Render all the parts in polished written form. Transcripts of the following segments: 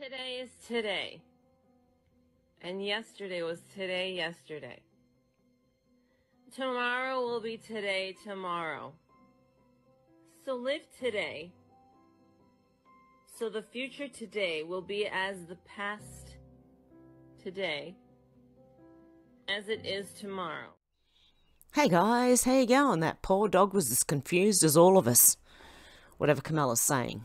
Today is today. And yesterday was today yesterday. Tomorrow will be today tomorrow. So live today. So the future today will be as the past today as it is tomorrow. Hey guys, how you going? That poor dog was as confused as all of us. Whatever Camilla's saying.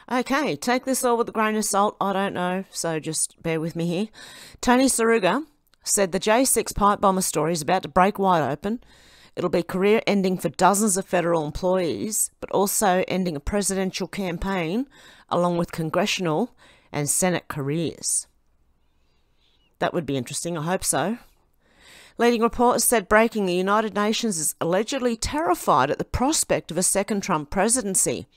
Okay, take this all with a grain of salt. I don't know, so just bear with me here. Tony Saruga said the J6 pipe bomber story is about to break wide open. It'll be career ending for dozens of federal employees, but also ending a presidential campaign along with congressional and Senate careers. That would be interesting, I hope so. Leading reporters said breaking the United Nations is allegedly terrified at the prospect of a second Trump presidency,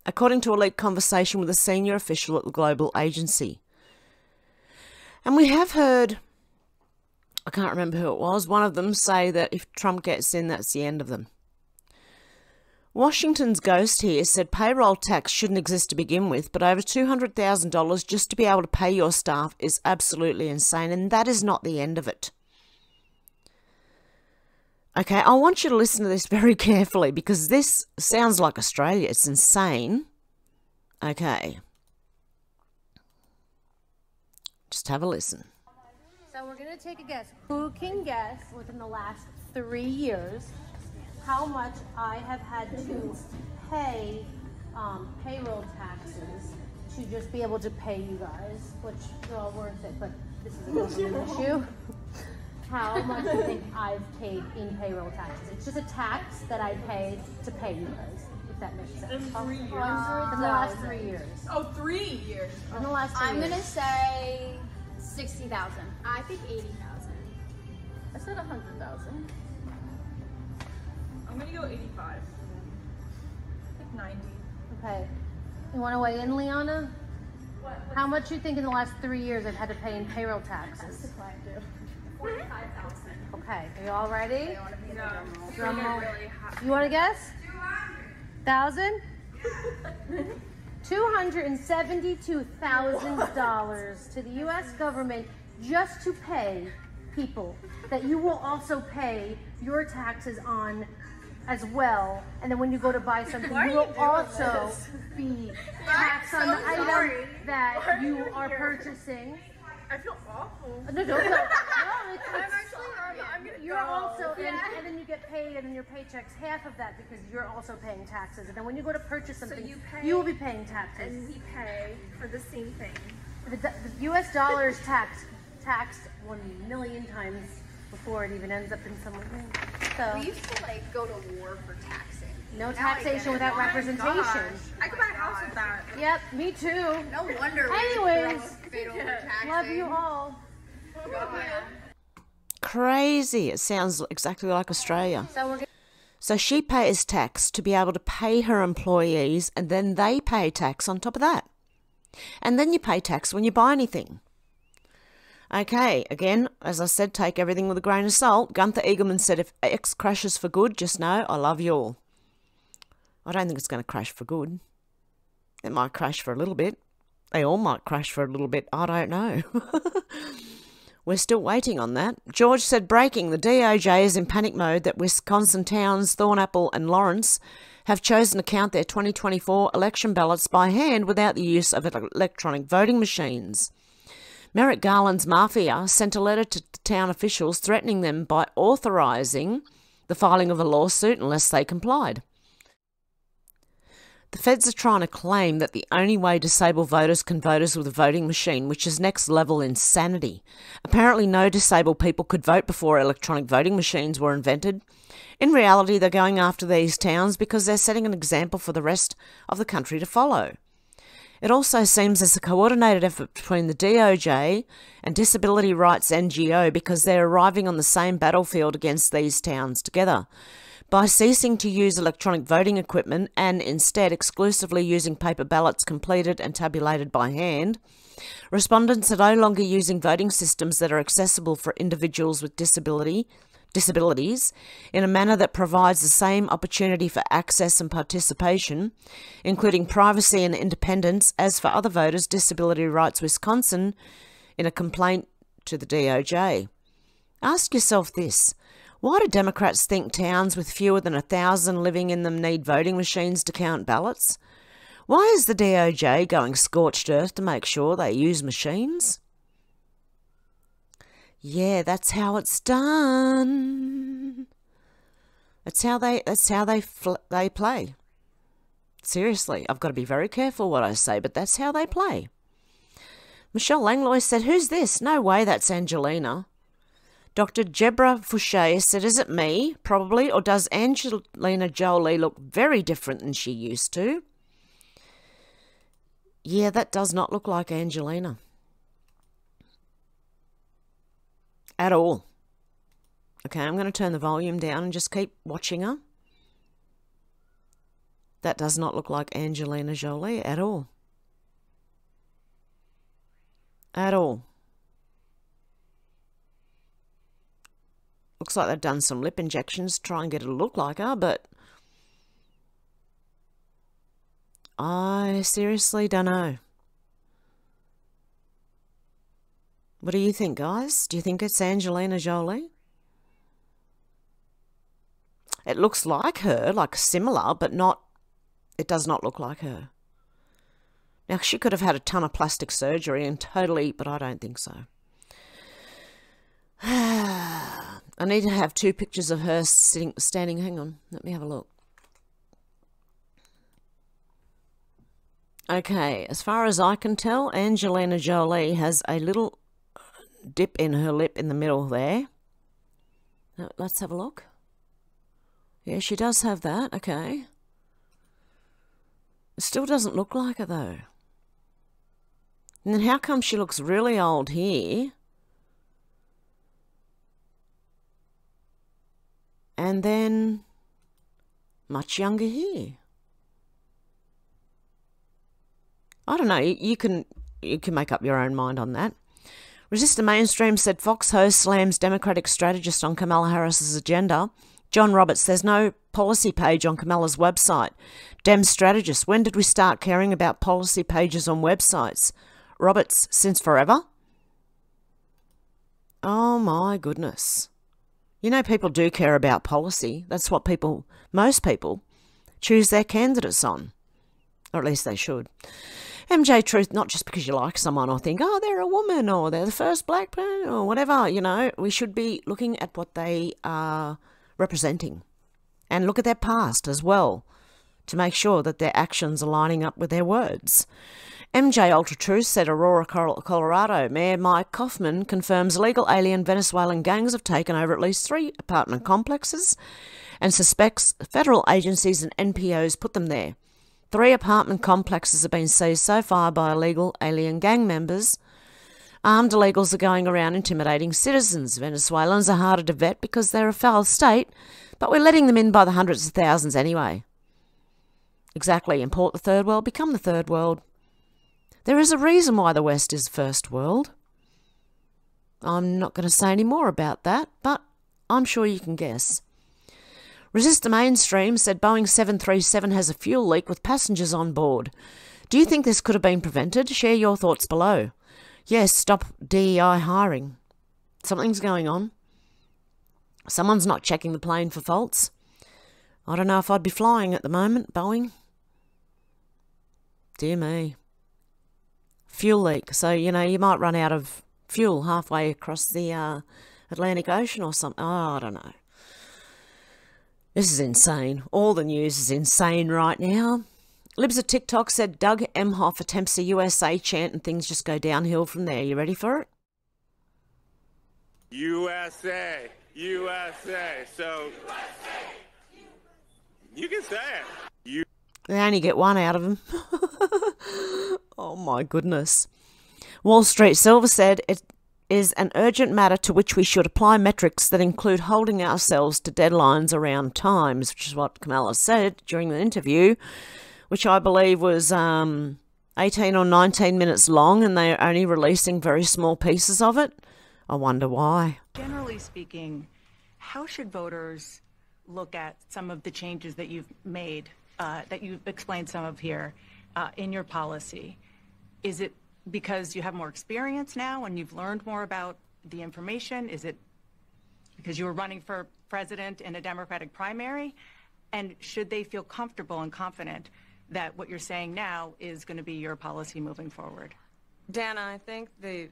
according to a leaked conversation with a senior official at the global agency. And we have heard, I can't remember who it was, one of them say that if Trump gets in, that's the end of them. Washington's ghost here said payroll tax shouldn't exist to begin with, but over $200,000 just to be able to pay your staff is absolutely insane, and that is not the end of it. Okay, I want you to listen to this very carefully because this sounds like Australia. It's insane. Okay. Just have a listen. So we're going to take a guess. Who can guess within the last 3 years how much I have had to pay payroll taxes to just be able to pay you guys, which are all worth it, but this is a government issue. How much do you think I've paid in payroll taxes? It's just a tax that I pay to pay you guys, if that makes sense. In 3 years? In the last 3 years. Oh, 3 years. In the last 3 years. I'm going to say 60,000. I think 80,000. I said 100,000. I'm going to go 85. Like 90. Okay. You want to weigh in, Liana? How much do you think in the last 3 years I've had to pay in payroll taxes? 45,000. Okay, are you all ready? I want to be in the Yeah. Drum roll. Really hot. You want to guess? 1,000? $272,000 to the U.S. government just to pay people that you will also pay your taxes on as well. And then when you go to buy something, you will also be taxed on the item that you are purchasing. I feel awful. No, don't. No, I'm gonna you're go. also, and then you get paid, and in your paycheck's half of that because you're also paying taxes. And then when you go to purchase something, you will be paying taxes. And we pay for the same thing. The U.S. dollar is taxed 1 million times before it even ends up in someone's name. So We used to like go to war for taxing. no Now I get taxation it. without Oh my representation. gosh. I could buy a house with that. Yep, me too. No wonder. Anyways, taxing. love you all. Crazy. It sounds exactly like Australia. So we're So she pays tax to be able to pay her employees, and then they pay tax on top of that. And then you pay tax when you buy anything. Okay, again, as I said, take everything with a grain of salt. Gunther Eagleman said, if X crashes for good, just know I love you all. I don't think it's going to crash for good. It might crash for a little bit. They all might crash for a little bit. I don't know. We're still waiting on that. George said, breaking, the DOJ is in panic mode that Wisconsin towns Thornapple and Lawrence have chosen to count their 2024 election ballots by hand without the use of electronic voting machines. Merrick Garland's mafia sent a letter to town officials threatening them by authorising the filing of a lawsuit unless they complied. The feds are trying to claim that the only way disabled voters can vote is with a voting machine, which is next level insanity. Apparently no disabled people could vote before electronic voting machines were invented. In reality, they're going after these towns because they're setting an example for the rest of the country to follow. It also seems there's a coordinated effort between the DOJ and Disability Rights NGO because they're arriving on the same battlefield against these towns together. By ceasing to use electronic voting equipment and instead exclusively using paper ballots completed and tabulated by hand, respondents are no longer using voting systems that are accessible for individuals with disability disabilities in a manner that provides the same opportunity for access and participation, including privacy and independence, as for other voters, Disability Rights Wisconsin, in a complaint to the DOJ. Ask yourself this. Why do Democrats think towns with fewer than 1,000 living in them need voting machines to count ballots? Why is the DOJ going scorched earth to make sure they use machines? Yeah, that's how it's done. That's how they play. Seriously, I've got to be very careful what I say, but that's how they play. Michelle Langlois said, "Who's this? No way, that's Angelina." Dr. Jebra Fouché said, "Is it me? Probably. Or does Angelina Jolie look very different than she used to?" Yeah, that does not look like Angelina. At all. Okay, I'm going to turn the volume down and just keep watching her. That does not look like Angelina Jolie at all. At all. Looks like they've done some lip injections to try and get it to look like her, but I seriously don't know. What do you think, guys? Do you think it's Angelina Jolie? It looks like her, like similar, but not, it does not look like her. Now, she could have had a ton of plastic surgery and totally, but I don't think so. I need to have 2 pictures of her standing. Hang on, let me have a look. Okay, as far as I can tell, Angelina Jolie has a little dip in her lip in the middle there. Let's have a look. Yeah, she does have that. Okay. It still doesn't look like her, though. And then how come she looks really old here? And then much younger here. I don't know. You can make up your own mind on that. Resist the Mainstream said Fox host slams Democratic strategist on Kamala Harris's agenda. John Roberts, there's no policy page on Kamala's website. Dem strategist, when did we start caring about policy pages on websites? Roberts, since forever? Oh my goodness. You know, people do care about policy. That's what most people choose their candidates on. Or at least they should. MJ Truth, not just because you like someone or think, oh, they're a woman or they're the first black person or whatever, you know. We should be looking at what they are representing and look at their past as well to make sure that their actions are lining up with their words. MJ Ultra Truth said Aurora, Colorado. Mayor Mike Kaufman confirms illegal alien Venezuelan gangs have taken over at least 3 apartment complexes and suspects federal agencies and NPOs put them there. 3 apartment complexes have been seized so far by illegal alien gang members. Armed illegals are going around intimidating citizens. Venezuelans are harder to vet because they're a foul state, but we're letting them in by the hundreds of thousands anyway. Exactly. Import the third world, become the third world. There is a reason why the West is first world. I'm not going to say any more about that, but I'm sure you can guess. Resist the Mainstream said Boeing 737 has a fuel leak with passengers on board. Do you think this could have been prevented? Share your thoughts below. Yes, stop DEI hiring. Something's going on. Someone's not checking the plane for faults. I don't know if I'd be flying at the moment, Boeing. Dear me. Fuel leak. So, you know, you might run out of fuel halfway across the Atlantic Ocean or something. Oh, I don't know. This is insane. All the news is insane right now. Libs of TikTok said Doug Emhoff attempts a USA chant and things just go downhill from there. You ready for it? USA, USA. So you can say it. They only get one out of him. Oh my goodness. Wall Street Silver said it is an urgent matter to which we should apply metrics that include holding ourselves to deadlines around times, which is what Kamala said during the interview, which I believe was 18 or 19 minutes long, and they are only releasing very small pieces of it. I wonder why. Generally speaking, how should voters look at some of the changes that you've made, that you've explained some of here in your policy? Is it because you have more experience now and you've learned more about the information? Is it because you were running for president in a Democratic primary? And should they feel comfortable and confident that what you're saying now is going to be your policy moving forward? Dana, I think the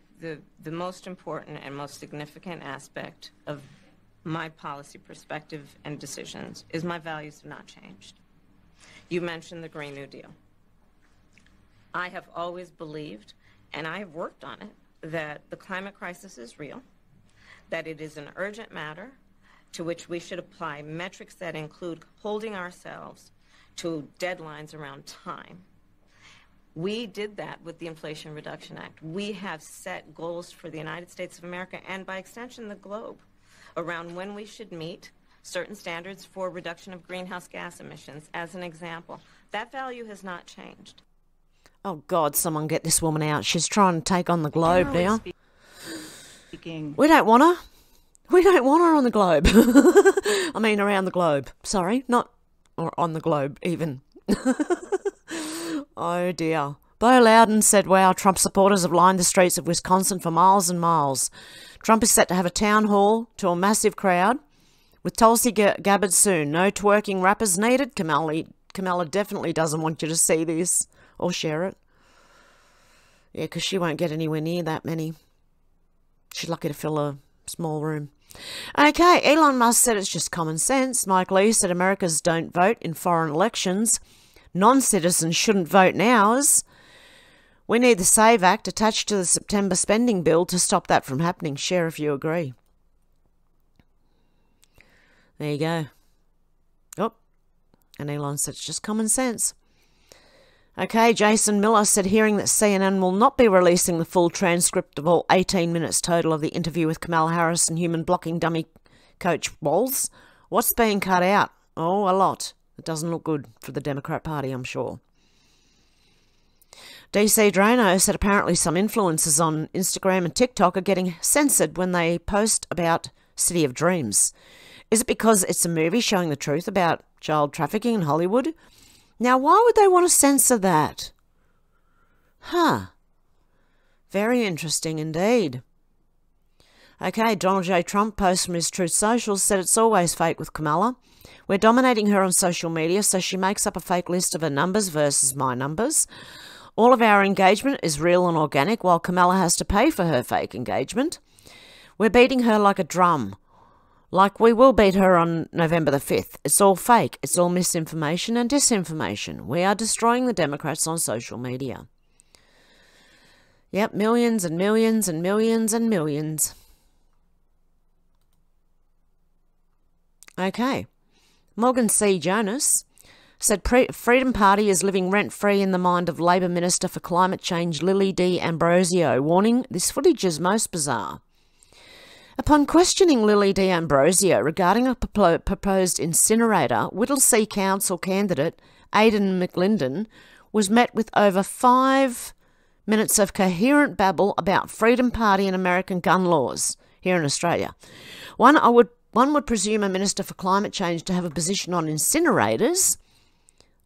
most important and most significant aspect of my policy perspective and decisions is my values have not changed. You mentioned the Green New Deal. I have always believed, and I have worked on it, that the climate crisis is real, that it is an urgent matter to which we should apply metrics that include holding ourselves to deadlines around time. We did that with the Inflation Reduction Act. We have set goals for the United States of America and by extension the globe around when we should meet certain standards for reduction of greenhouse gas emissions, as an example. That value has not changed. Oh God, someone get this woman out. She's trying to take on the globe now. We don't want her. We don't want her on the globe. I mean around the globe. Sorry, not or on the globe even. Oh dear. Bo Loudon said, wow, Trump supporters have lined the streets of Wisconsin for miles and miles. Trump is set to have a town hall to a massive crowd with Tulsi Gabbard soon. No twerking rappers needed. Kamala definitely doesn't want you to see this or share it. Yeah, because she won't get anywhere near that many. She's lucky to fill a small room. Okay, Elon Musk said it's just common sense. Mike Lee said Americans don't vote in foreign elections. Non-citizens shouldn't vote in ours. We need the SAVE Act attached to the September spending bill to stop that from happening. Share if you agree. There you go. Oh, and Elon said it's just common sense. Okay, Jason Miller said hearing that CNN will not be releasing the full transcript of all 18 minutes total of the interview with Kamala Harris and human blocking dummy coach Walz. What's being cut out? Oh, a lot. It doesn't look good for the Democrat Party, I'm sure. DC Drano said apparently some influencers on Instagram and TikTok are getting censored when they post about City of Dreams. Is it because it's a movie showing the truth about child trafficking in Hollywood? Now, why would they want to censor that? Huh. Very interesting indeed. Okay, Donald J. Trump posts from his Truth Social said it's always fake with Kamala. We're dominating her on social media, so she makes up a fake list of her numbers versus my numbers. All of our engagement is real and organic, while Kamala has to pay for her fake engagement. We're beating her like a drum. Like we will beat her on November the 5th. It's all fake. It's all misinformation and disinformation. We are destroying the Democrats on social media. Yep, millions and millions and millions and millions. Okay. Morgan C. Jonas said Freedom Party is living rent-free in the mind of Labor Minister for Climate Change Lily D. Ambrosio, warning this footage is most bizarre. Upon questioning Lily D. Ambrosio regarding a proposed incinerator, Whittlesea Council candidate Aidan McLinden was met with over 5 minutes of coherent babble about Freedom Party and American gun laws here in Australia. One would presume a Minister for Climate Change to have a position on incinerators.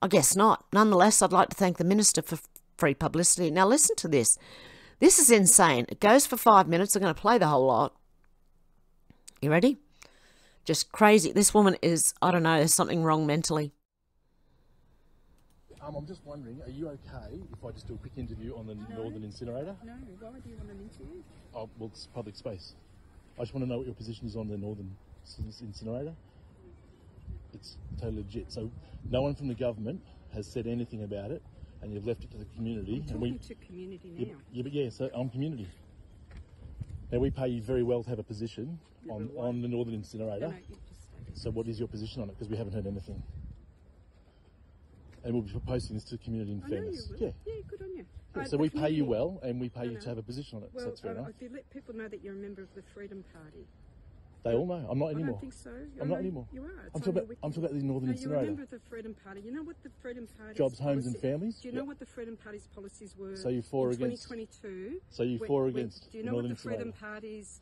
I guess not. Nonetheless, I'd like to thank the Minister for free publicity. Now listen to this. This is insane. It goes for 5 minutes. I'm going to play the whole lot. You ready? Just crazy. This woman is, I don't know, there's something wrong mentally. I'm just wondering, are you okay if I just do a quick interview on the Northern Incinerator? No, why do you want an interview? Oh, well, it's public space. I just want to know what your position is on the Northern Incinerator. It's totally legit. So no one from the government has said anything about it, and you've left it to the community. I'm talking to community now. Yeah, so I'm community. Now, we pay you very well to have a position on the Northern Incinerator. So what is your position on it? Because we haven't heard anything. And we'll be posting this to the community in fairness. Yeah, good on you. Yeah, so we pay you well, and we pay you to have a position on it. Well, so that's fair enough. If you let people know that you're a member of the Freedom Party. They all know. I'm not anymore. I don't think so. I'm not anymore. You are. I'm talking about the Northern Incinerator. You're a member of the Freedom Party. You know what the Freedom Party's Jobs, homes and families? Do you know what the Freedom Party's policies were so you're for in against, 2022? So you're for against Do you know what the Freedom Party's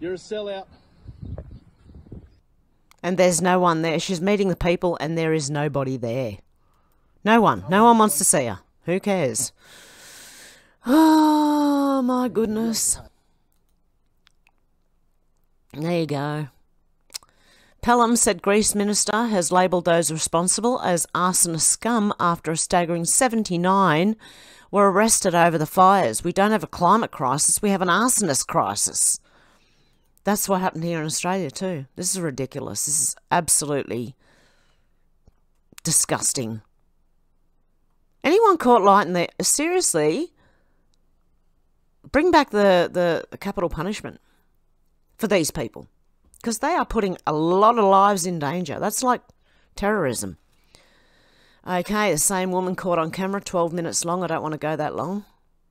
You're a sellout. And there's no one there. She's meeting the people and there is nobody there. No one. No one wants to see her. Who cares? Oh, my goodness. There you go. Pelham said Greece minister has labelled those responsible as arsonist scum after a staggering 79 were arrested over the fires. We don't have a climate crisis, we have an arsonist crisis. That's what happened here in Australia too. This is ridiculous. This is absolutely disgusting. Anyone caught lighting there, seriously, bring back the capital punishment for these people. Because they are putting a lot of lives in danger. That's like terrorism. Okay, the same woman caught on camera, 12 minutes long. I don't want to go that long,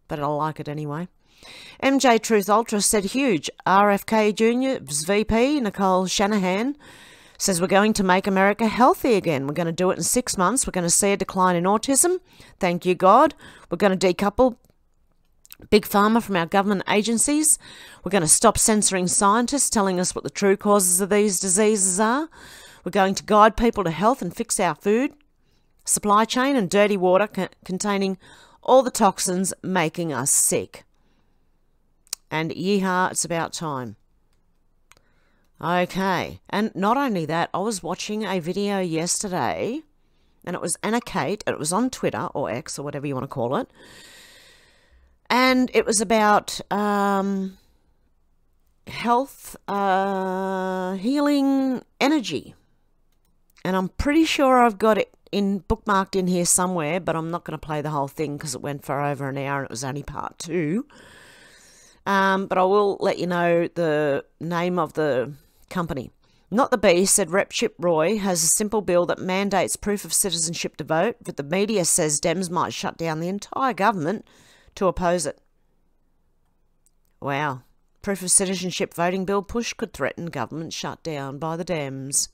but I like it anyway. MJ Truth Ultra said huge. RFK Jr.'s VP, Nicole Shanahan, says we're going to make America healthy again. We're going to do it in 6 months. We're going to see a decline in autism. Thank you, God. We're going to decouple Big Pharma from our government agencies. We're going to stop censoring scientists telling us what the true causes of these diseases are. We're going to guide people to health and fix our food supply chain and dirty water containing all the toxins making us sick. And yeehaw, it's about time. Okay, and not only that, I was watching a video yesterday, and it was Anna Kate, and it was on Twitter, or X, or whatever you want to call it, and it was about health, healing energy. And I'm pretty sure I've got it bookmarked in here somewhere, but I'm not going to play the whole thing because it went for over an hour and it was only part 2. But I will let you know the name of the company. Not the Bee, said Rep Chip Roy, has a simple bill that mandates proof of citizenship to vote, but the media says Dems might shut down the entire government to oppose it. Wow. Proof of citizenship voting bill push could threaten government shutdown by the Dems.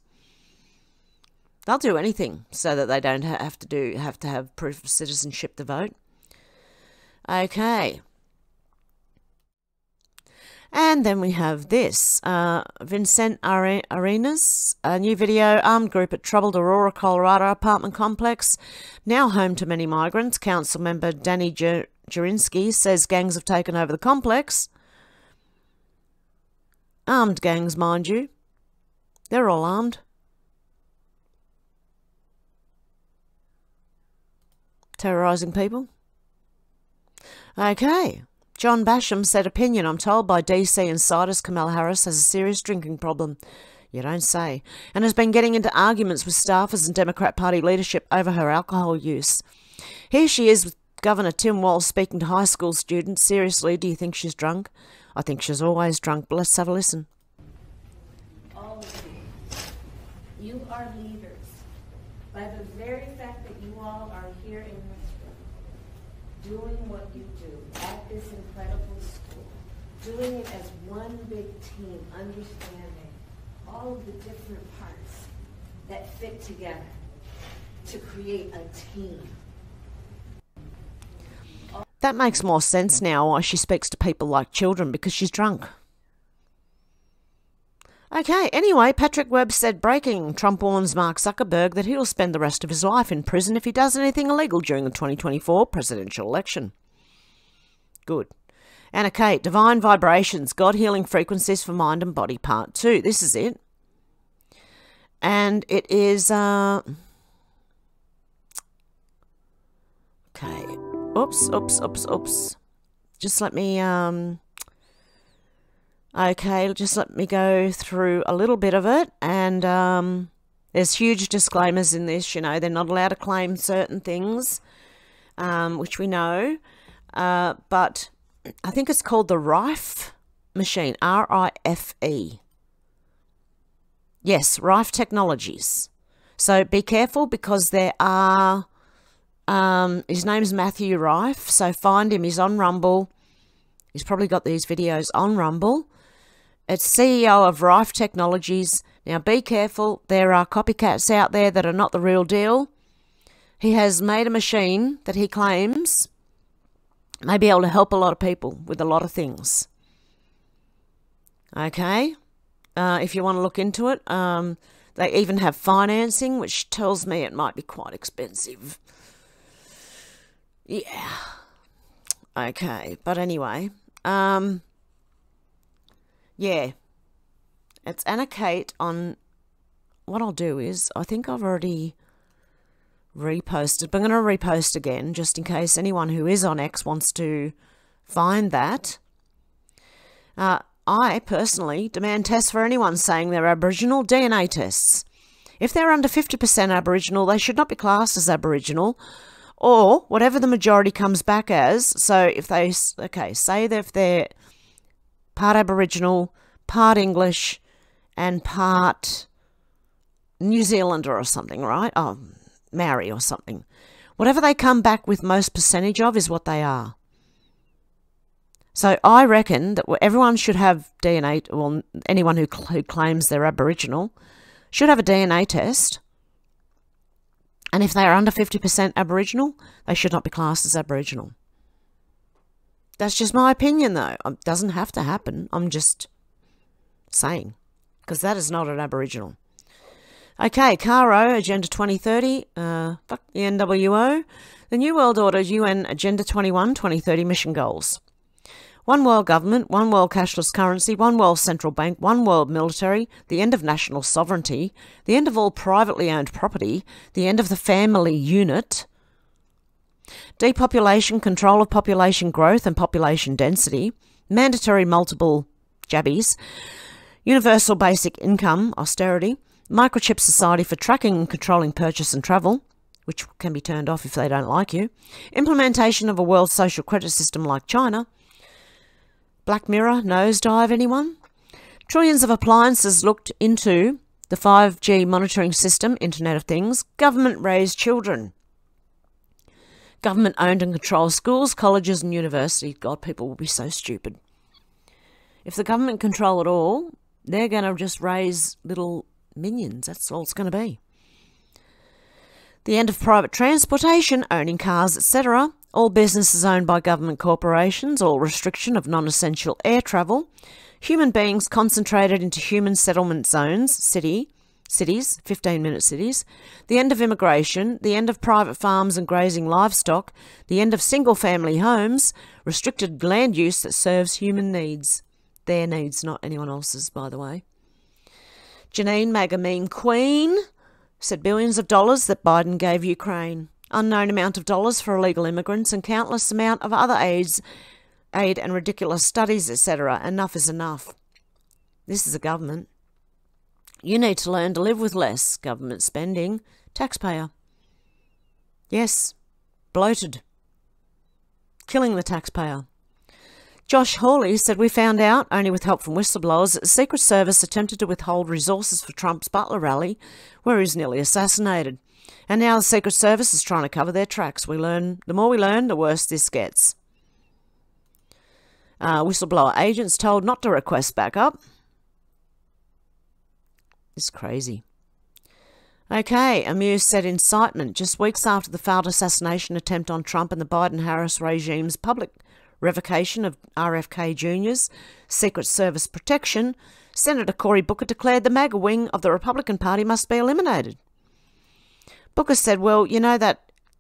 They'll do anything so that they don't have to have proof of citizenship to vote. Okay. And then we have this. Vincent Arenas, a new video, armed group at troubled Aurora, Colorado apartment complex, now home to many migrants. Council member Danny Jurinsky says gangs have taken over the complex. Armed gangs, mind you. They're all armed. Terrorising people. Okay. John Basham said opinion. I'm told by DC insiders Kamala Harris has a serious drinking problem. You don't say. And has been getting into arguments with staffers and Democrat Party leadership over her alcohol use. Here she is with Governor Tim Walz speaking to high school students. Seriously, do you think she's drunk? I think she's always drunk, but let's have a listen. All of you, you are leaders. By the very fact that you all are here in this room, doing what you do at this incredible school, doing it as one big team, understanding all of the different parts that fit together to create a team. That makes more sense now why she speaks to people like children, because she's drunk. Okay, anyway, Patrick Webb said, breaking, Trump warns Mark Zuckerberg that he'll spend the rest of his life in prison if he does anything illegal during the 2024 presidential election. Good. Anna Kate, Divine Vibrations, God Healing Frequencies for Mind and Body, Part 2. This is it. And it is, okay. Oops. Just let me, okay, just let me go through a little bit of it. And there's huge disclaimers in this, you know. They're not allowed to claim certain things, which we know. But I think it's called the Rife machine, R-I-F-E. Yes, Rife Technologies. So be careful, because there are... his name's Matthew Rife, so find him. He's on Rumble. He's probably got these videos on Rumble. It's CEO of Rife Technologies. Now be careful, there are copycats out there that are not the real deal. He has made a machine that he claims may be able to help a lot of people with a lot of things. Okay, if you want to look into it, they even have financing, which tells me it might be quite expensive. Yeah. Okay, but anyway, yeah, it's Anna Kate on. What I'll do is, I think I've already reposted, but I'm going to repost again just in case anyone who is on X wants to find that. I personally demand tests for anyone saying they're Aboriginal, DNA tests. If they're under 50% Aboriginal, they should not be classed as Aboriginal, or whatever the majority comes back as. So if they, okay, say that if they're part Aboriginal, part English, and part New Zealander or something, right? Oh, Maori or something. Whatever they come back with most percentage of is what they are. So I reckon that everyone should have DNA, well, anyone who claims they're Aboriginal should have a DNA test. And if they are under 50% Aboriginal, they should not be classed as Aboriginal. That's just my opinion, though. It doesn't have to happen. I'm just saying, because that is not an Aboriginal. Okay, Caro, Agenda 2030, fuck the NWO. The New World Order UN Agenda 21 2030 mission goals. One world government, one world cashless currency, one world central bank, one world military, the end of national sovereignty, the end of all privately owned property, the end of the family unit, depopulation, control of population growth and population density, mandatory multiple jabbies, universal basic income, austerity, microchip society for tracking and controlling purchase and travel, which can be turned off if they don't like you, implementation of a world social credit system like China, Black Mirror, nosedive, anyone? Trillions of appliances looked into the 5G monitoring system, Internet of Things, government-raised children. Government-owned and controlled schools, colleges and universities. God, people will be so stupid. If the government control it all, they're going to just raise little minions. That's all it's going to be. The end of private transportation, owning cars, etc. All businesses owned by government corporations, all restriction of non-essential air travel, human beings concentrated into human settlement zones, cities, 15-minute cities, the end of immigration, the end of private farms and grazing livestock, the end of single-family homes, restricted land use that serves human needs. Their needs, not anyone else's, by the way. Janine, MAGA meme queen, said billions of dollars that Biden gave Ukraine. Unknown amount of dollars for illegal immigrants and countless amount of other aid and ridiculous studies, etc. Enough is enough. This is a government. You need to learn to live with less government spending. Taxpayer. Yes. Bloated. Killing the taxpayer. Josh Hawley said, we found out, only with help from whistleblowers, that the Secret Service attempted to withhold resources for Trump's Butler rally, where he was nearly assassinated. And now the Secret Service is trying to cover their tracks. The more we learn, the worse this gets. Whistleblower agents told not to request backup. It's crazy. Okay, Amuse said incitement. Just weeks after the failed assassination attempt on Trump and the Biden-Harris regime's public revocation of RFK Jr.'s Secret Service protection, Senator Cory Booker declared the MAGA wing of the Republican Party must be eliminated. Booker said, well, you know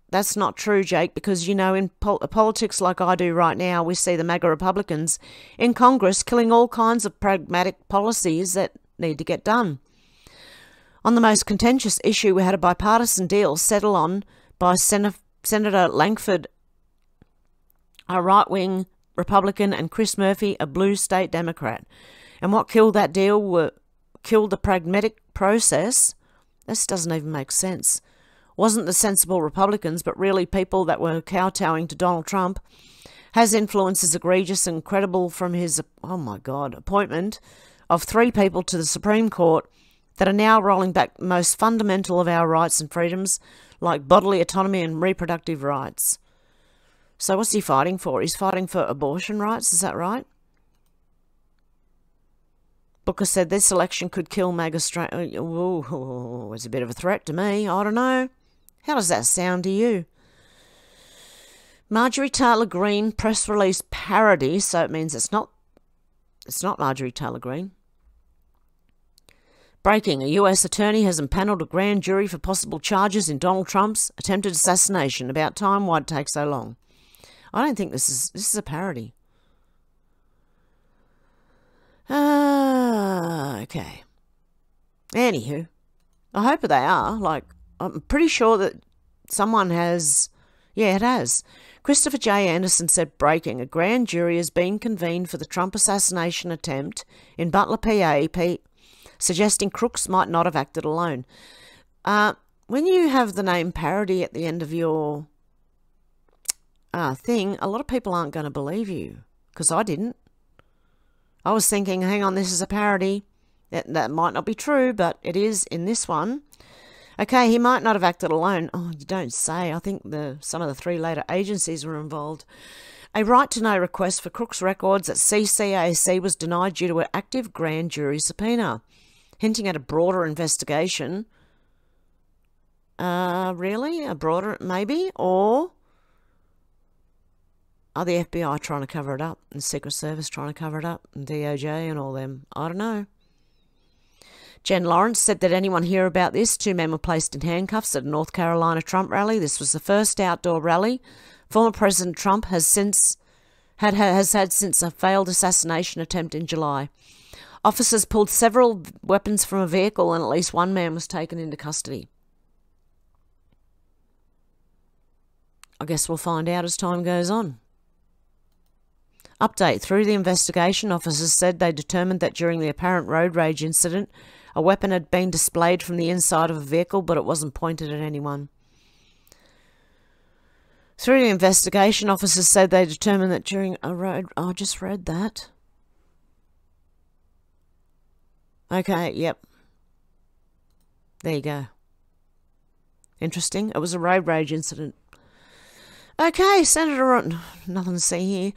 that's not true, Jake, because, you know, in politics like I do right now, we see the MAGA Republicans in Congress killing all kinds of pragmatic policies that need to get done. On the most contentious issue, we had a bipartisan deal settled on by Senator Langford, a right-wing Republican, and Chris Murphy, a blue state Democrat. And what killed that deal killed the pragmatic process. This doesn't even make sense. Wasn't the sensible Republicans, but really people that were kowtowing to Donald Trump. Has influences egregious and credible from his, oh my God, appointment of 3 people to the Supreme Court that are now rolling back the most fundamental of our rights and freedoms, like bodily autonomy and reproductive rights. So what's he fighting for? He's fighting for abortion rights, is that right? Booker said this election could kill MAGA straight. Oh, it's a bit of a threat to me. I don't know. How does that sound to you? Marjorie Taylor Greene press release parody, so it means it's not It's not Marjorie Taylor Greene. Breaking. A US attorney has impaneled a grand jury for possible charges in Donald Trump's attempted assassination. About time, why'd it take so long? I don't think this is a parody. Okay. Anywho, I hope they are. Like, I'm pretty sure that someone has... Yeah, it has. Christopher J. Anderson said, breaking. A grand jury has been convened for the Trump assassination attempt in Butler, PA, suggesting crooks might not have acted alone. When you have the name parody at the end of your thing, a lot of people aren't going to believe you, because I didn't. I was thinking, hang on, this is a parody. That might not be true, but it is in this one. Okay, he might not have acted alone. Oh, you don't say. I think some of the 3 later agencies were involved. A right-to-know request for Crooks Records at CCAC was denied due to an active grand jury subpoena, hinting at a broader investigation. Really? A broader, maybe? Or are the FBI trying to cover it up, and Secret Service trying to cover it up, and DOJ and all them? I don't know. Jen Lawrence said, that anyone hear about this? 2 men were placed in handcuffs at a North Carolina Trump rally. This was the first outdoor rally former President Trump has had since a failed assassination attempt in July. Officers pulled several weapons from a vehicle and at least 1 man was taken into custody. I guess we'll find out as time goes on. Update. Through the investigation, officers said they determined that during the apparent road rage incident, a weapon had been displayed from the inside of a vehicle, but it wasn't pointed at anyone. Through the investigation, officers said they determined that during a road... Oh, I just read that. Okay, yep. There you go. Interesting. It was a road rage incident. Okay, Senator Ron... Nothing to see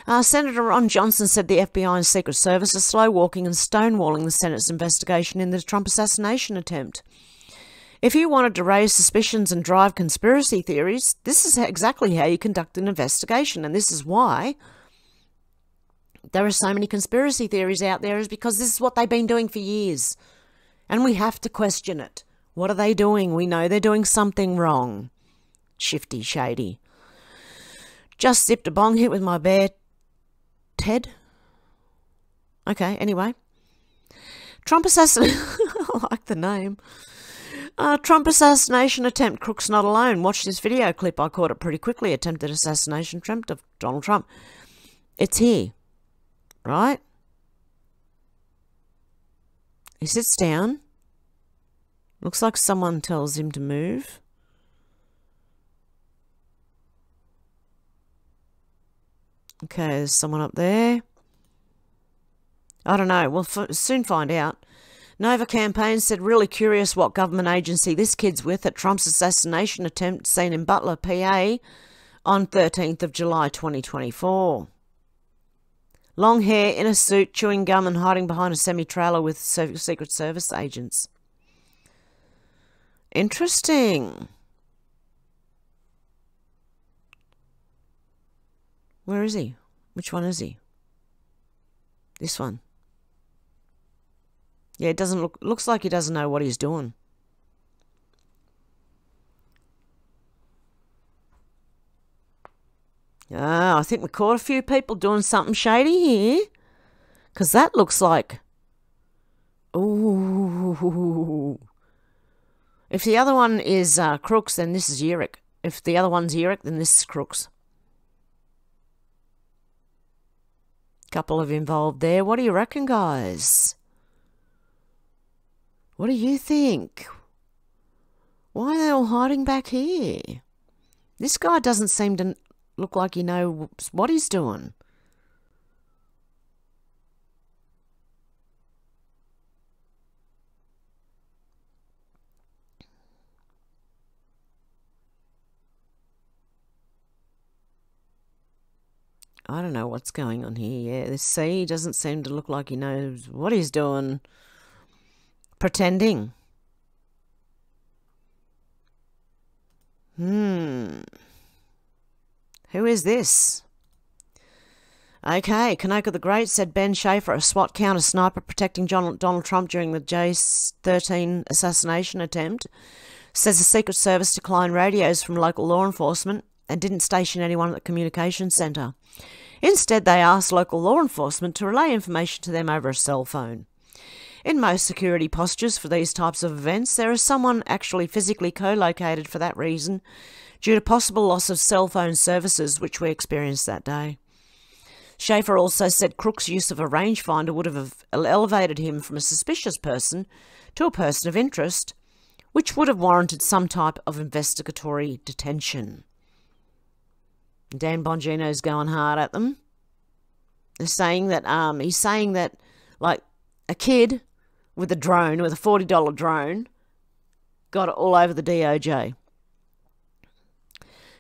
here. Senator Ron Johnson said the FBI and Secret Service are slow-walking and stonewalling the Senate's investigation in the Trump assassination attempt. If you wanted to raise suspicions and drive conspiracy theories, this is exactly how you conduct an investigation, and this is why there are so many conspiracy theories out there, is because this is what they've been doing for years. And we have to question it. What are they doing? We know they're doing something wrong. Shifty, shady. Just zipped a bong hit with my bare Ted. Okay, anyway. Trump assassination... I like the name. Trump assassination attempt. Crook's not alone. Watch this video clip. I caught it pretty quickly. Attempted assassination attempt of Donald Trump. It's here. Right? He sits down. Looks like someone tells him to move. Okay, there's someone up there. I don't know. We'll soon find out. Nova Campaign said, really curious what government agency this kid's with at Trump's assassination attempt seen in Butler, PA on 13th of July 2024. Long hair, in a suit, chewing gum and hiding behind a semi-trailer with Secret Service agents. Interesting. Where is he? Which one is he? This one. Yeah, it doesn't looks like he doesn't know what he's doing. I think we caught a few people doing something shady here. Because that looks like... Ooh. If the other one is Crooks, then this is Yerrick. If the other one's Yerrick, then this is Crooks. Couple of involved there. What do you reckon, guys? What do you think? Why are they all hiding back here? This guy doesn't seem to look like he knows what he's doing. I don't know what's going on here. Yeah, this C doesn't seem to look like he knows what he's doing. Pretending. Who is this? Okay, Kanoka the Great said Ben Schaefer, a SWAT counter sniper protecting Donald Trump during the J13 assassination attempt, says the Secret Service declined radios from local law enforcement and didn't station anyone at the communications centre. Instead, they asked local law enforcement to relay information to them over a cell phone. In most security postures for these types of events, there is someone actually physically co-located for that reason due to possible loss of cell phone services, which we experienced that day. Schaefer also said Crook's use of a rangefinder would have elevated him from a suspicious person to a person of interest, which would have warranted some type of investigatory detention. Dan Bongino's going hard at them. They're saying that he's saying that like a kid with a drone, with a $40 drone, got it all over the DOJ.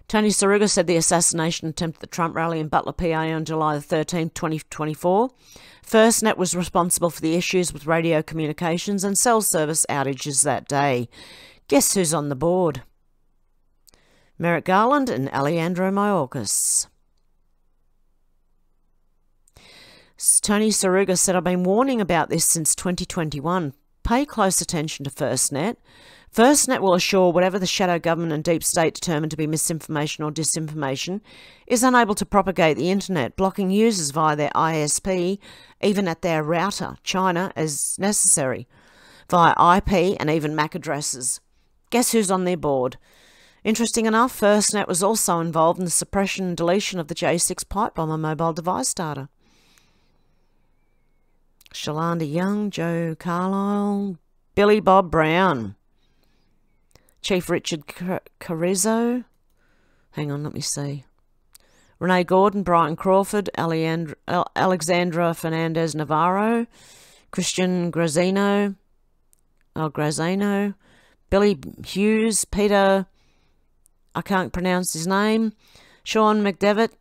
Tony Saruga said the assassination attempt at the Trump rally in Butler, PA on July 13, 2024. FirstNet was responsible for the issues with radio communications and cell service outages that day. Guess who's on the board? Merrick Garland and Alejandro Mayorkas. Tony Saruga said, I've been warning about this since 2021. Pay close attention to FirstNet. FirstNet will assure whatever the shadow government and deep state determine to be misinformation or disinformation is unable to propagate the internet, blocking users via their ISP, even at their router, China, as necessary, via IP and even MAC addresses. Guess who's on their board? Interesting enough, FirstNet was also involved in the suppression and deletion of the J6 pipe bomber mobile device data. Shalanda Young, Joe Carlisle, Billy Bob Brown, Chief Richard Carrizo, hang on, let me see, Renee Gordon, Brian Crawford, Alexandra Fernandez Navarro, Christian Grazino, Billy Hughes, Peter, I can't pronounce his name, Sean McDevitt,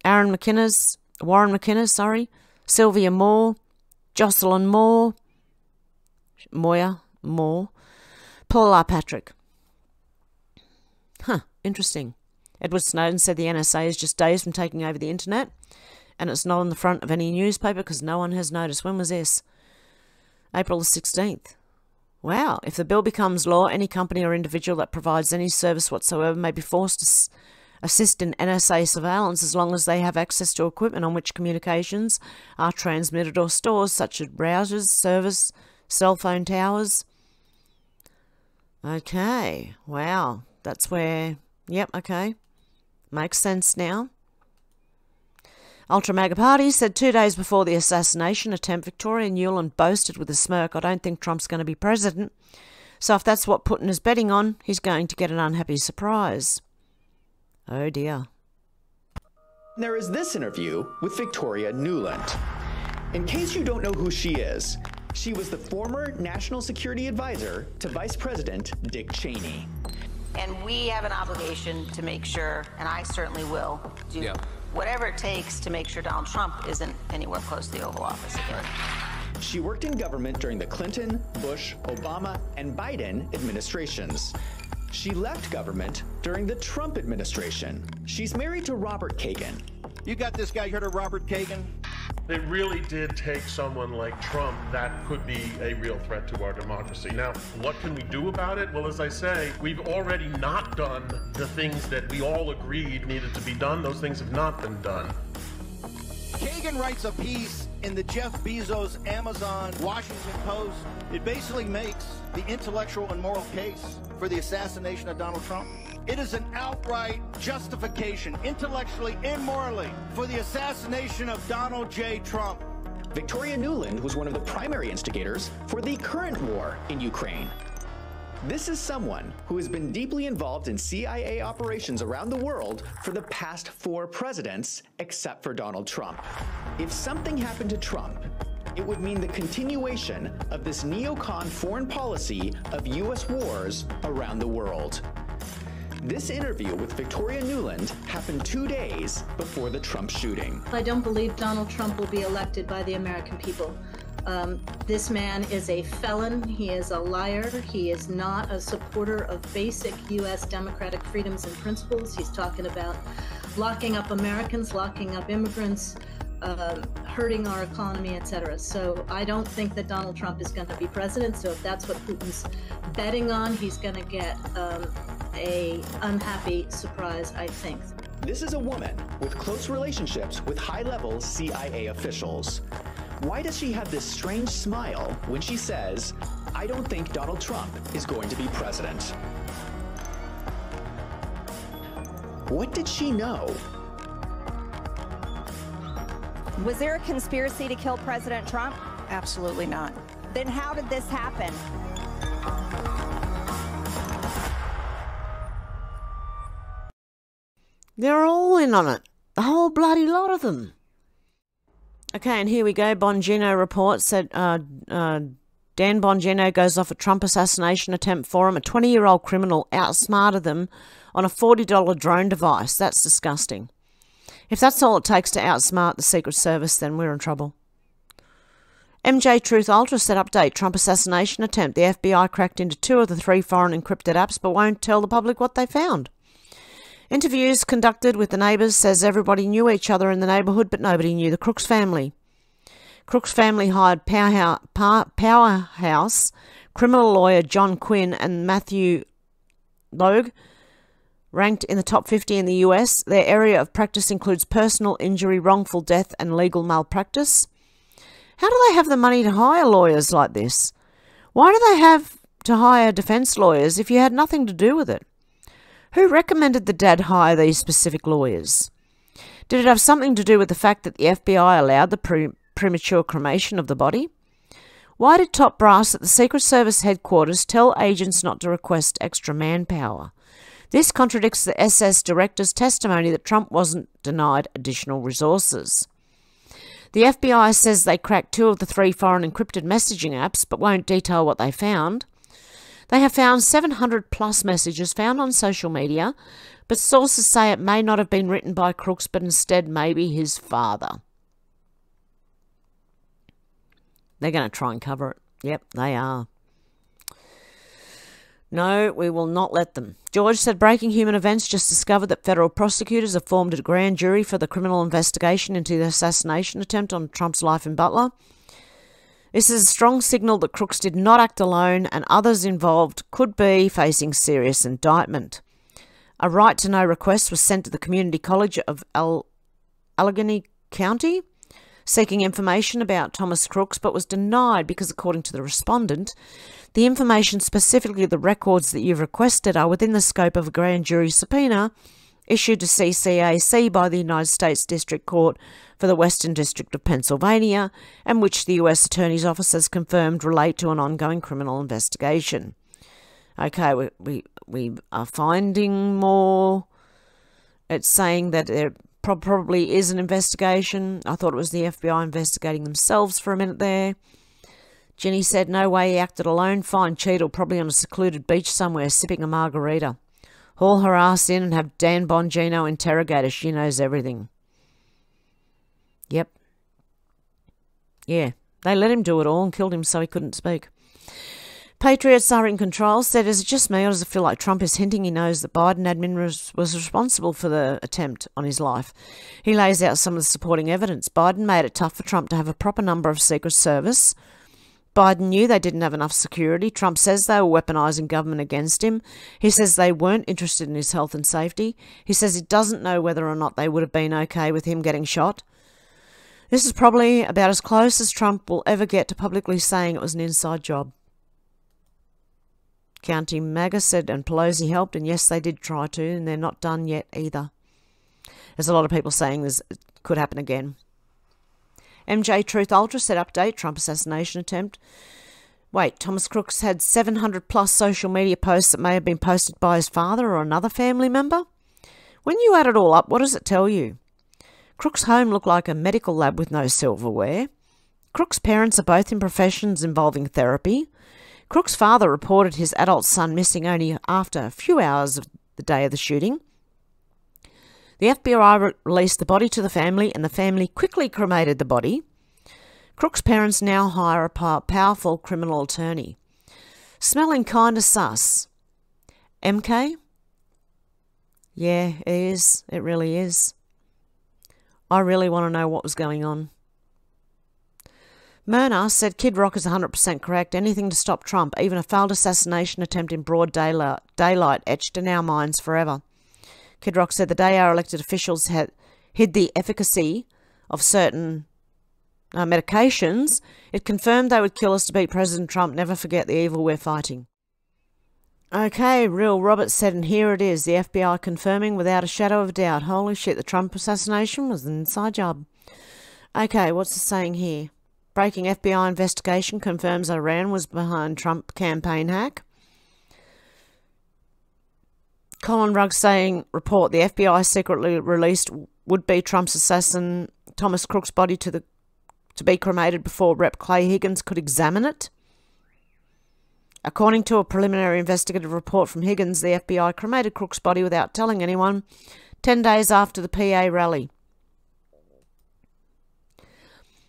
Warren McInnes, Sylvia Moore, Jocelyn Moore, Paul R. Patrick. Interesting. Edward Snowden said the NSA is just days from taking over the internet, and it's not on the front of any newspaper because no one has noticed. When was this? April the 16th. Wow. If the bill becomes law, any company or individual that provides any service whatsoever may be forced to assist in NSA surveillance as long as they have access to equipment on which communications are transmitted or stored, such as routers, servers, cell phone towers. Okay, wow, that's where, yep, okay, makes sense now. Ultra Mega Party said 2 days before the assassination attempt, Victoria Nuland boasted with a smirk, I don't think Trump's going to be president, so if that's what Putin is betting on, he's going to get an unhappy surprise. Oh dear. There is this interview with Victoria Nuland. In case you don't know who she is, she was the former National Security Advisor to Vice President Dick Cheney. And we have an obligation to make sure, and I certainly will, do whatever it takes to make sure Donald Trump isn't anywhere close to the Oval Office again. She worked in government during the Clinton, Bush, Obama, and Biden administrations. She left government during the Trump administration. She's married to Robert Kagan. You got this guy, you heard of Robert Kagan? It really did take someone like Trump that could be a real threat to our democracy. Now, what can we do about it? Well, as I say, we've already not done the things that we all agreed needed to be done. Those things have not been done. Kagan writes a piece in the Jeff Bezos Amazon Washington Post. It basically makes the intellectual and moral case for the assassination of Donald Trump. It is an outright justification, intellectually and morally, for the assassination of Donald J. Trump. Victoria Nuland was one of the primary instigators for the current war in Ukraine. This is someone who has been deeply involved in CIA operations around the world for the past 4 presidents, except for Donald Trump. If something happened to Trump, it would mean the continuation of this neocon foreign policy of U.S. wars around the world. This interview with Victoria Nuland happened 2 days before the Trump shooting. I don't believe Donald Trump will be elected by the American people. This man is a felon. He is a liar. He is not a supporter of basic U.S. democratic freedoms and principles. He's talking about locking up Americans, locking up immigrants, hurting our economy, etc. So I don't think that Donald Trump is going to be president. So if that's what Putin's betting on, he's going to get a unhappy surprise, I think. This is a woman with close relationships with high-level CIA officials. Why does she have this strange smile when she says, "I don't think Donald Trump is going to be president"? What did she know? Was there a conspiracy to kill President Trump? Absolutely not. Then how did this happen? They're all in on it. The whole bloody lot of them. Okay, and here we go. Bongino reports that Dan Bongino goes off a Trump assassination attempt for him. A 20-year-old criminal outsmarted them on a $40 drone device. That's disgusting. If that's all it takes to outsmart the Secret Service, then we're in trouble. MJ Truth Ultra said, update, Trump assassination attempt. The FBI cracked into 2 of the 3 foreign encrypted apps but won't tell the public what they found. Interviews conducted with the neighbours says everybody knew each other in the neighbourhood, but nobody knew the Crooks family. Crooks family hired powerhouse criminal lawyer John Quinn and Matthew Logue, ranked in the top 50 in the US. Their area of practice includes personal injury, wrongful death, and legal malpractice. How do they have the money to hire lawyers like this? Why do they have to hire defence lawyers if you had nothing to do with it? Who recommended the dad hire these specific lawyers? Did it have something to do with the fact that the FBI allowed the premature cremation of the body? Why did top brass at the Secret Service headquarters tell agents not to request extra manpower? This contradicts the SS director's testimony that Trump wasn't denied additional resources. The FBI says they cracked 2 of the 3 foreign encrypted messaging apps, but won't detail what they found. They have found 700-plus messages found on social media, but sources say it may not have been written by Crooks, but instead maybe his father. They're going to try and cover it. Yep, they are. No, we will not let them. George said Breaking Human Events just discovered that federal prosecutors have formed a grand jury for the criminal investigation into the assassination attempt on Trump's life in Butler. This is a strong signal that Crooks did not act alone and others involved could be facing serious indictment. A right-to-know request was sent to the Community College of Allegheny County seeking information about Thomas Crooks, but was denied because, according to the respondent, the information, specifically the records that you've requested, are within the scope of a grand jury subpoena issued to CCAC by the United States District Court for the Western District of Pennsylvania, and which the U.S. Attorney's Office has confirmed relate to an ongoing criminal investigation. Okay, we are finding more. It's saying that there probably is an investigation. I thought it was the FBI investigating themselves for a minute there. Jenny said, no way he acted alone. Find Cheadle probably on a secluded beach somewhere sipping a margarita. Haul her ass in and have Dan Bongino interrogate her. She knows everything. Yep. Yeah, they let him do it all and killed him so he couldn't speak. Patriots are in control. Said, is it just me or does it feel like Trump is hinting he knows that Biden admin was responsible for the attempt on his life? He lays out some of the supporting evidence. Biden made it tough for Trump to have a proper number of Secret Service. Biden knew they didn't have enough security. Trump says they were weaponizing government against him. He says they weren't interested in his health and safety. He says he doesn't know whether or not they would have been okay with him getting shot. This is probably about as close as Trump will ever get to publicly saying it was an inside job. County MAGA said, and Pelosi helped, and yes, they did try to, and they're not done yet either. There's a lot of people saying this could happen again. MJ Truth Ultra said, update, Trump assassination attempt. Wait, Thomas Crooks had 700-plus social media posts that may have been posted by his father or another family member? When you add it all up, what does it tell you? Crooks' home looked like a medical lab with no silverware. Crooks' parents are both in professions involving therapy. Crooks' father reported his adult son missing only after a few hours of the day of the shooting. The FBI released the body to the family, and the family quickly cremated the body. Crooks' parents now hire a powerful criminal attorney. Smelling kinda sus. MK? Yeah, it is. It really is. I really want to know what was going on. Myrna said Kid Rock is 100% correct. Anything to stop Trump, even a failed assassination attempt in broad daylight etched in our minds forever. Kid Rock said the day our elected officials had hid the efficacy of certain medications, it confirmed they would kill us to beat President Trump. Never forget the evil we're fighting. Okay, Real Robert said, and here it is, the FBI confirming without a shadow of doubt. Holy shit, the Trump assassination was an inside job. Okay, what's it saying here? Breaking FBI investigation confirms Iran was behind Trump campaign hack. Colin Ruggs saying, report, the FBI secretly released would-be Trump's assassin Thomas Crook's body to be cremated before Rep. Clay Higgins could examine it. According to a preliminary investigative report from Higgins, the FBI cremated Crook's body without telling anyone 10 days after the PA rally.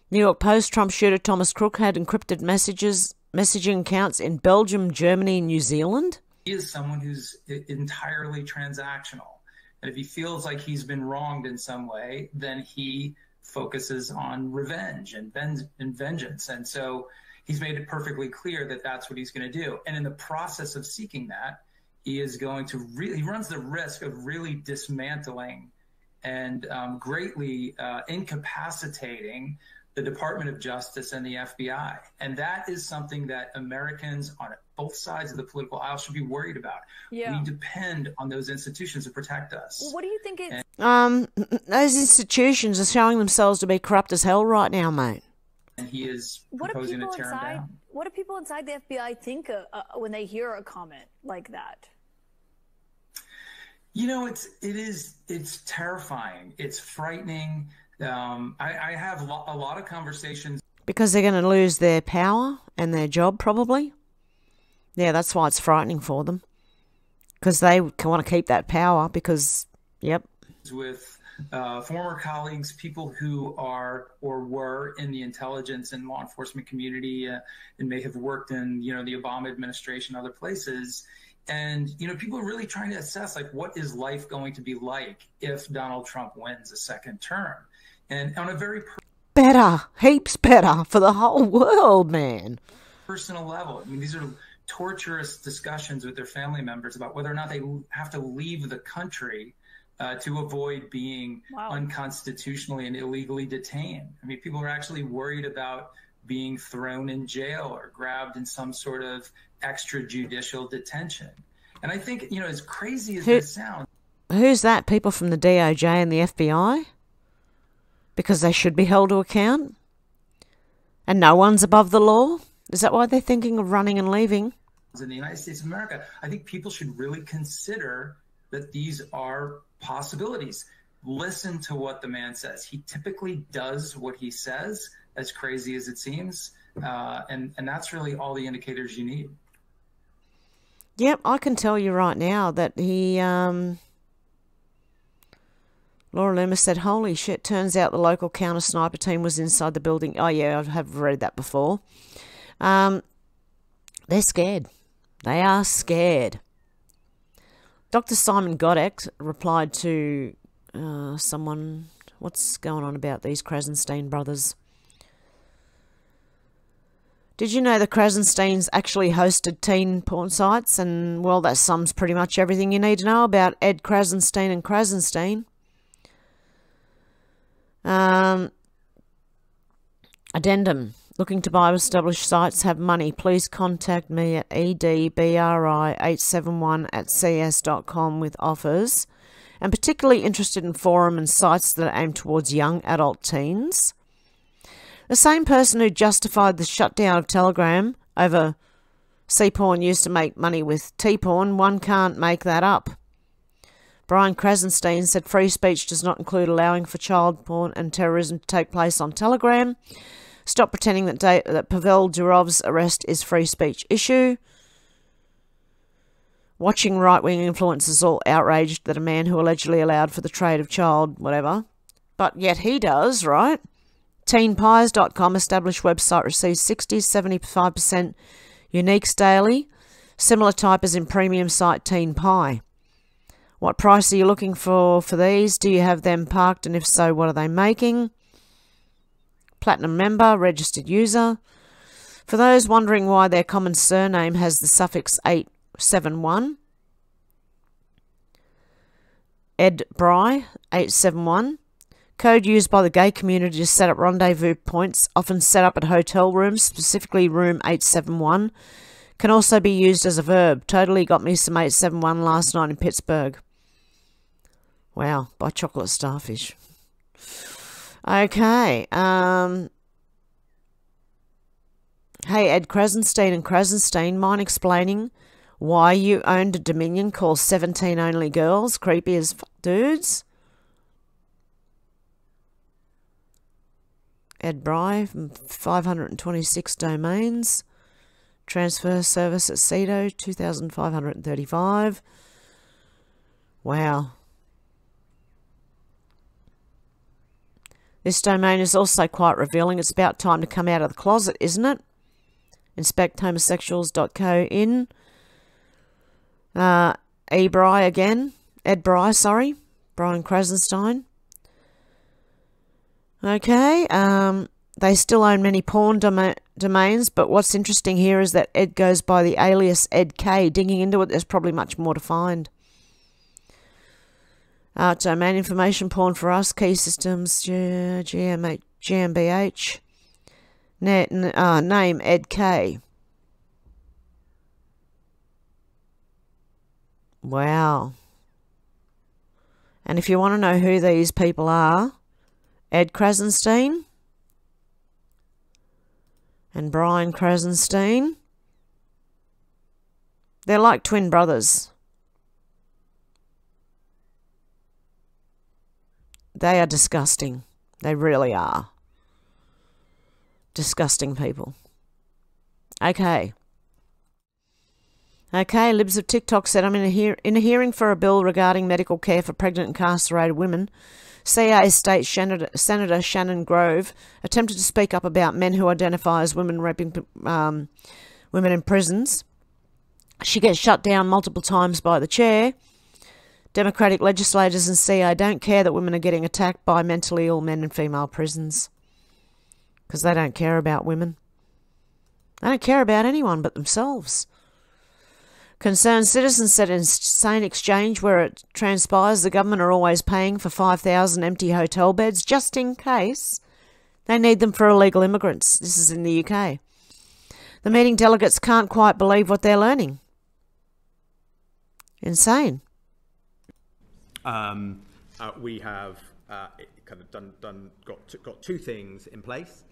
New York Post, Trump shooter Thomas Crook had encrypted messaging accounts in Belgium, Germany, and New Zealand. He is someone who's entirely transactional. And if he feels like he's been wronged in some way, then he focuses on revenge and vengeance. And so he's made it perfectly clear that that's what he's going to do. And in the process of seeking that, he is going to he runs the risk of really dismantling and greatly incapacitating the Department of Justice and the FBI. And that is something that Americans on both sides of the political aisle should be worried about. Yeah. We depend on those institutions to protect us. What do you think it's... Those institutions are showing themselves to be corrupt as hell right now, mate. And he is proposing to tear them down. What do people inside the FBI think when they hear a comment like that? You know, it's terrifying. It's frightening. I have a lot of conversations. Because they're going to lose their power and their job, probably. Yeah, that's why it's frightening for them. Because they want to keep that power because, yep. With former colleagues, people who are or were in the intelligence and law enforcement community and may have worked in, the Obama administration, other places. And, people are really trying to assess, what is life going to be like if Donald Trump wins a second term? And on a very better, heaps better for the whole world, man. Personal level. I mean, these are torturous discussions with their family members about whether or not they have to leave the country to avoid being unconstitutionally and illegally detained. I mean, people are actually worried about being thrown in jail or grabbed in some sort of extrajudicial detention. And I think, as crazy as this sounds. Who's that? People from the DOJ and the FBI? Because they should be held to account? And no one's above the law? Is that why they're thinking of running and leaving? In the United States of America, I think people should really consider that these are possibilities. Listen to what the man says. He typically does what he says, as crazy as it seems. And that's really all the indicators you need. Yep, I can tell you right now that he... Laura Loomis said, holy shit, turns out the local counter-sniper team was inside the building. Oh, yeah, I have read that before. They're scared. They are scared. Dr. Simon Godek replied to someone, what's going on about these Krasenstein brothers? Did you know the Krasensteins actually hosted teen porn sites? And, well, that sums pretty much everything you need to know about Ed Krasenstein and Krasenstein. Addendum. Looking to buy established sites, have money, please contact me at edbri871@cs.com with offers. I'm particularly interested in forum and sites that are aimed towards young adult teens. The same person who justified the shutdown of Telegram over C-porn used to make money with T-porn. One can't make that up. Brian Krasenstein said free speech does not include allowing for child porn and terrorism to take place on Telegram. Stop pretending that Pavel Durov's arrest is free speech issue. Watching right-wing influencers all outraged that a man who allegedly allowed for the trade of child, whatever. But yet he does, right? Teenpies.com, established website, receives 60-75% uniques daily. Similar type as in premium site Teen Pie. What price are you looking for these? Do you have them parked, and if so, what are they making? Platinum member, registered user. For those wondering why their common surname has the suffix 871, LBRY 871. Code used by the gay community to set up rendezvous points, often set up at hotel rooms, specifically room 871. Can also be used as a verb. Totally got me some 871 last night in Pittsburgh. Wow, by Chocolate Starfish. Okay. Hey, Ed Krasenstein and Krasenstein, mind explaining why you owned a Dominion called 17 Only Girls? Creepy as dudes. LBRY, 526 domains. Transfer service at CEDO, 2,535. Wow. This domain is also quite revealing. It's about time to come out of the closet, isn't it? Inspecthomosexuals.co in. LBRY again. LBRY, sorry. Brian Krasenstein. Okay. They still own many porn domains, but what's interesting here is that Ed goes by the alias Ed K. Digging into it, there's probably much more to find. Domain information, porn for us, key systems, GmbH. Name Ed K. Wow. And if you want to know who these people are, Ed Krasenstein and Brian Krasenstein, they're like twin brothers. They are disgusting. They really are. Disgusting people. Okay. Okay, Libs of TikTok said, I'm in a hearing for a bill regarding medical care for pregnant incarcerated women. CA State Senator Shannon Grove attempted to speak up about men who identify as women raping women in prisons. She gets shut down multiple times by the chair. Democratic legislators and CA don't care that women are getting attacked by mentally ill men in female prisons. Because they don't care about women. They don't care about anyone but themselves. Concerned citizens said in insane exchange where it transpires the government are always paying for 5,000 empty hotel beds just in case they need them for illegal immigrants. This is in the UK. The meeting delegates can't quite believe what they're learning. Insane. We have kind of got two things in place.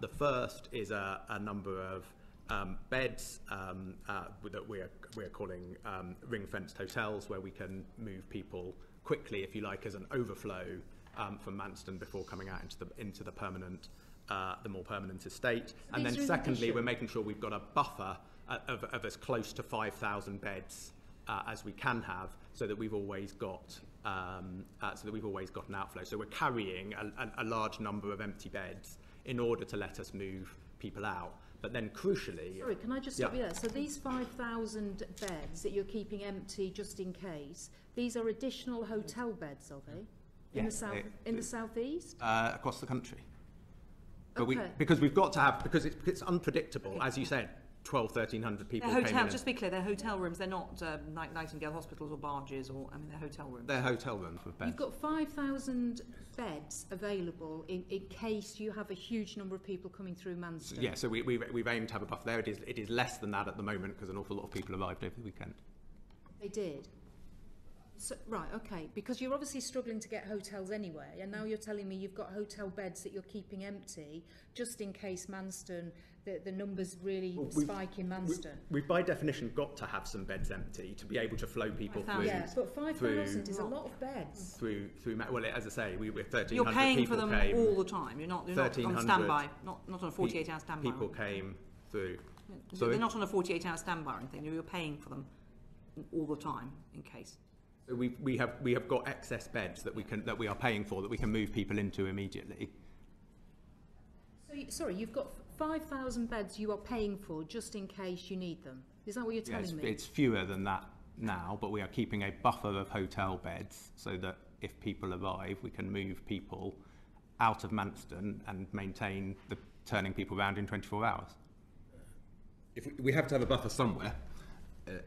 The first is a number of beds that we're calling ring-fenced hotels, where we can move people quickly, if you like, as an overflow from Manston before coming out into the permanent, the more permanent estate. And then secondly, we're making sure we've got a buffer of as close to 5,000 beds as we can have, so that we've always got an outflow. So we're carrying a large number of empty beds in order to let us move people out. But then crucially... Sorry, can I just stop you there? So these 5,000 beds that you're keeping empty just in case, these are additional hotel beds, are they? In the southeast? Across the country. But because we've got to have, because it's unpredictable, as you said, 1,100 people They're came in. Just to be clear, they're hotel rooms. They're not Nightingale hospitals or barges, or they're hotel rooms. They're hotel rooms with beds. You've got 5,000 beds available in case you have a huge number of people coming through Manston. Yeah, so we've aimed to have a buffer there. It is less than that at the moment because an awful lot of people arrived over the weekend. They did. So, right, okay, because you're obviously struggling to get hotels anyway, and now you're telling me you've got hotel beds that you're keeping empty just in case Manston, the numbers really spike in Manston. We've by definition got to have some beds empty to be able to flow people through. Yeah, but 5,000 is a lot of beds. Well, as I say, we're 1,300 people. You're paying for them all the time. You're not on standby. Not on a 48-hour standby. People came through. They're not on a 48-hour standby or anything. You're paying for them all the time in case. So we have got excess beds that we are paying for, that we can move people into immediately. So sorry, you've got 5,000 beds you are paying for just in case you need them. Is that what you're telling me? It's fewer than that now, but we are keeping a buffer of hotel beds so that if people arrive, we can move people out of Manston and maintain the turning people around in 24 hours. If we have to have a buffer somewhere,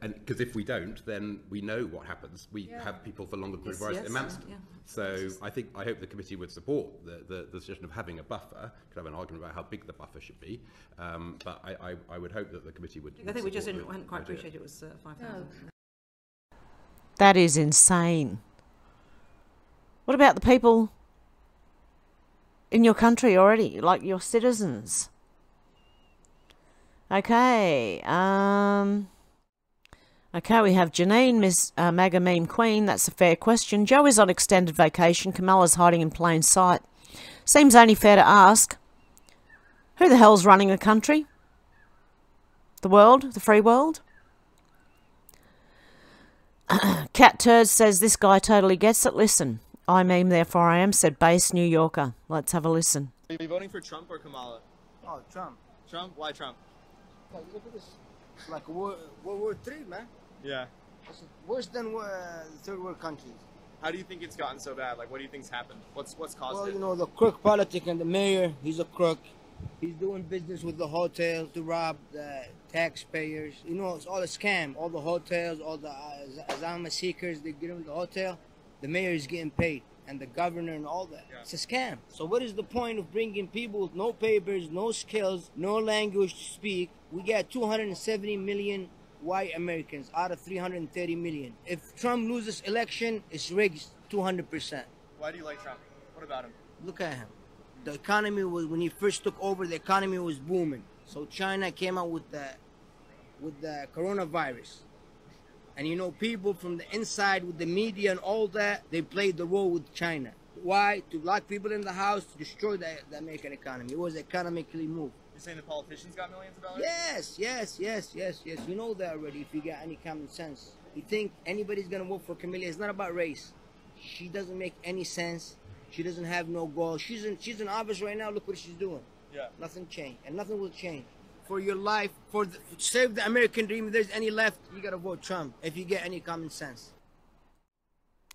and because if we don't, then we know what happens. We have people for longer periods in Manston. Yeah. So I hope the committee would support the suggestion of having a buffer. Could have an argument about how big the buffer should be, but I would hope that the committee would. I think we just hadn't quite appreciated it was 5,000. That is insane. What about the people in your country already, like your citizens? Okay, okay, we have Janine, Miss Maga Meme Queen. That's a fair question. Joe is on extended vacation. Kamala's hiding in plain sight. Seems only fair to ask, who the hell's running the country? The world? The free world? Cat Turd says, this guy totally gets it. Listen, I meme, therefore I am, said base New Yorker. Let's have a listen. Are you voting for Trump or Kamala? Oh, Trump. Trump? Why Trump? Look at this. It's like World War III, man. Yeah. It's worse than third world countries. How do you think it's gotten so bad? Like, what do you think's happened? What's caused it? Well, you know, the crook politic and the mayor, he's a crook. He's doing business with the hotels to rob the taxpayers. You know, it's all a scam. All the hotels, all the asylum seekers, they get in the hotel. The mayor is getting paid, and the governor and all that. Yeah. It's a scam. So what is the point of bringing people with no papers, no skills, no language to speak? We got 270 million white Americans out of 330 million. If Trump loses election, it's rigged 200%. Why do you like Trump? What about him? Look at him. The economy was, when he first took over, the economy was booming. So China came out with the coronavirus. And you know, people from the inside with the media and all that, they played the role with China. Why? To lock people in the house, to destroy the American economy. It was economically moved. You're saying the politicians got millions of dollars? Yes. You know that already if you got any common sense. You think anybody's gonna vote for Camilla? It's not about race. She doesn't make any sense. She doesn't have no goal. She's in office right now. Look what she's doing. Yeah. Nothing changed, and nothing will change. For your life, to save the American dream, if there's any left, you gotta vote Trump if you get any common sense.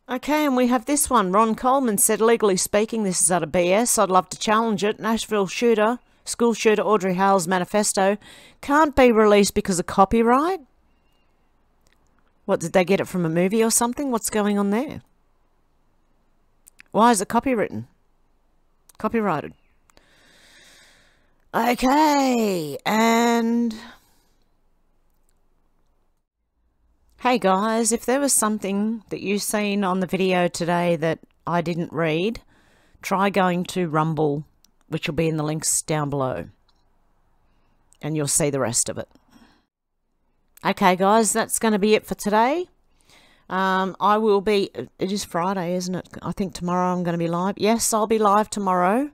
Okay, and we have this one. Ron Coleman said, legally speaking, this is utter BS. I'd love to challenge it. Nashville school shooter Audrey Hale's manifesto can't be released because of copyright. What, did they get it from a movie or something? What's going on there? Why is it copywritten? Copyrighted. Okay, and hey guys, if there was something that you've seen on the video today that I didn't read, try going to Rumble, which will be in the links down below, and you'll see the rest of it. Okay guys, that's going to be it for today. I will be, it is Friday, isn't it? I think tomorrow I'm going to be live. Yes, I'll be live tomorrow,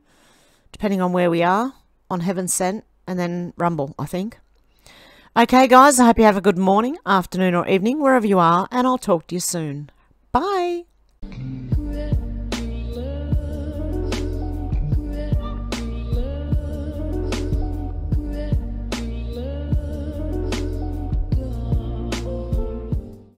depending on where we are, on Heaven Sent, and then Rumble, I think. Okay, guys, I hope you have a good morning, afternoon, or evening, wherever you are, and I'll talk to you soon. Bye.